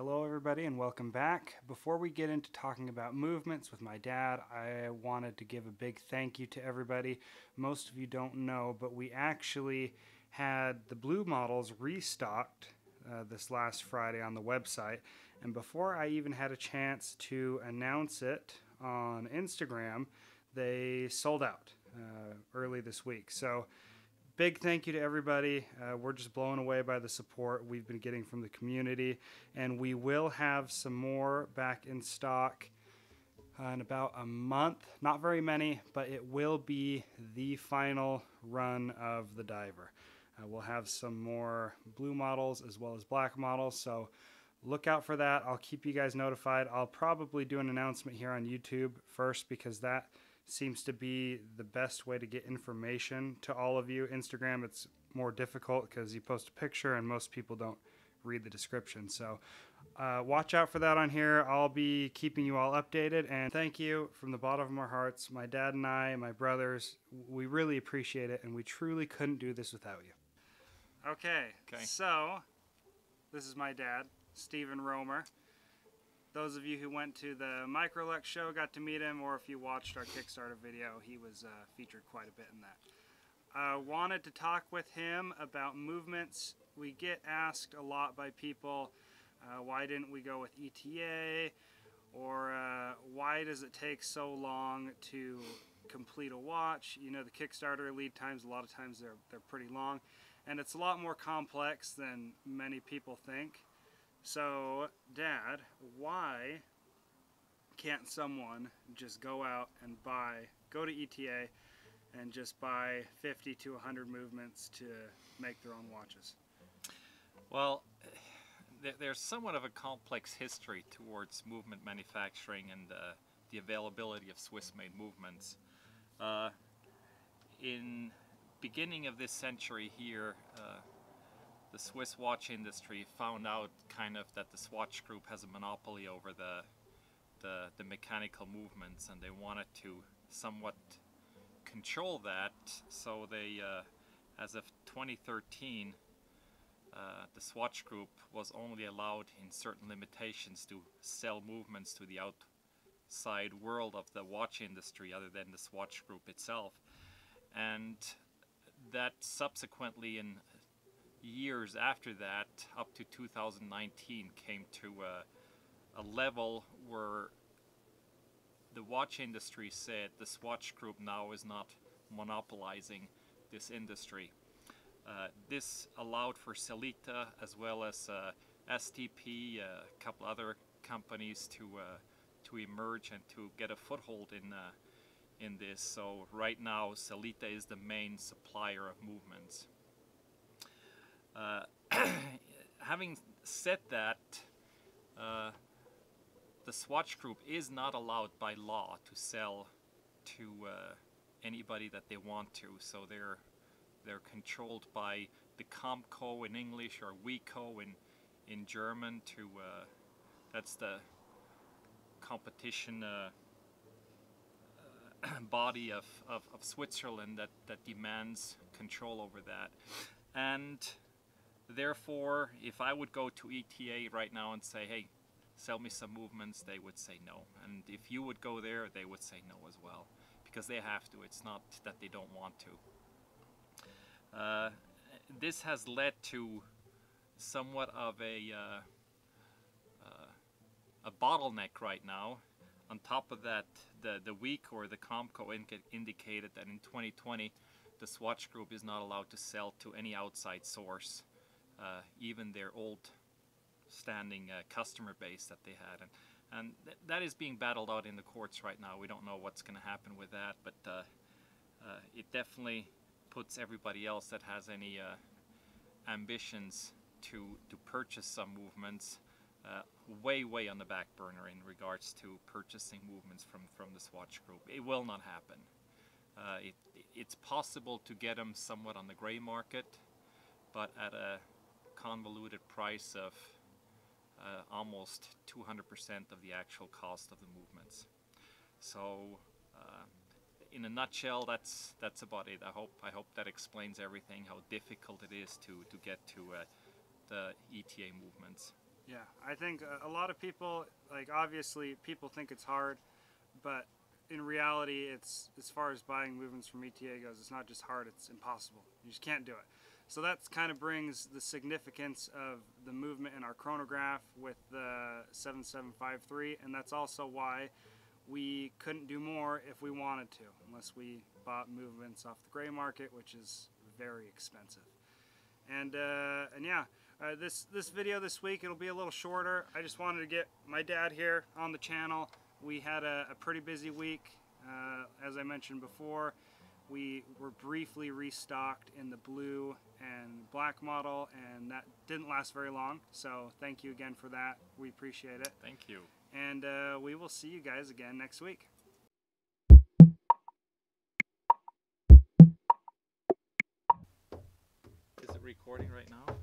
Hello everybody and welcome back. Before we get into talking about movements with my dad, I wanted to give a big thank you to everybody. Most of you don't know, but we actually had the blue models restocked this last Friday on the website. And before I even had a chance to announce it on Instagram, they sold out early this week. So big thank you to everybody. We're just blown away by the support we've been getting from the community, and we will have some more back in stock in about a month. Not very many, but it will be the final run of the diver. We'll have some more blue models as well as black models, so look out for that. I'll keep you guys notified. I'll probably do an announcement here on YouTube first because that seems to be the best way to get information to all of you. Instagram, it's more difficult because you post a picture and most people don't read the description. So watch out for that on here. I'll be keeping you all updated, and thank you from the bottom of our hearts. My dad and I, my brothers, we really appreciate it, and we truly couldn't do this without you. Okay. So this is my dad, Stephen Romer. Those of you who went to the Microlux show got to meet him, or if you watched our Kickstarter video, he was featured quite a bit in that. I wanted to talk with him about movements. We get asked a lot by people, why didn't we go with ETA, or why does it take so long to complete a watch? You know, the Kickstarter lead times, a lot of times they're pretty long, and it's a lot more complex than many people think. So, Dad, why can't someone just go out and go to ETA and just buy 50 to 100 movements to make their own watches? Well, there's somewhat of a complex history towards movement manufacturing and the availability of Swiss-made movements. In beginning of this century here, the Swiss watch industry found out kind of that the Swatch Group has a monopoly over the mechanical movements, and they wanted to somewhat control that. So they, as of 2013, the Swatch Group was only allowed in certain limitations to sell movements to the outside world of the watch industry other than the Swatch Group itself. And that subsequently in years after that, up to 2019, came to a level where the watch industry said the Swatch Group now is not monopolizing this industry. This allowed for Sellita as well as STP, a couple other companies to emerge and to get a foothold in this. So right now Sellita is the main supplier of movements. Having said that, the Swatch Group is not allowed by law to sell to anybody that they want to. So they're controlled by the Comco in English or WICO in German. That's the competition body of Switzerland that demands control over that. And therefore, if I would go to ETA right now and say, hey, sell me some movements, they would say no. And if you would go there, they would say no as well, because they have to. It's not that they don't want to. This has led to somewhat of a bottleneck right now. On top of that, the WICO or the Comco indicated that in 2020, the Swatch Group is not allowed to sell to any outside source, even their old standing customer base that they had. And that is being battled out in the courts right now. We don't know what's going to happen with that, but it definitely puts everybody else that has any ambitions to purchase some movements way on the back burner in regards to purchasing movements from the Swatch Group. It will not happen. It's possible to get them somewhat on the gray market, but at a convoluted price of almost 200% of the actual cost of the movements. So in a nutshell, that's about it. I hope that explains everything, how difficult it is to get to the ETA movements. Yeah, I think a lot of people, like, obviously people think it's hard, but in reality, it's, as far as buying movements from ETA goes, it's not just hard, it's impossible. You just can't do it. So that kind of brings the significance of the movement in our chronograph with the 7753, and that's also why we couldn't do more if we wanted to, unless we bought movements off the gray market, which is very expensive. And yeah, this video this week, it'll be a little shorter. I just wanted to get my dad here on the channel. We had a pretty busy week. As I mentioned before, we were briefly restocked in the blue and black model, and that didn't last very long. So thank you again for that. We appreciate it. Thank you. And we will see you guys again next week. Is it recording right now?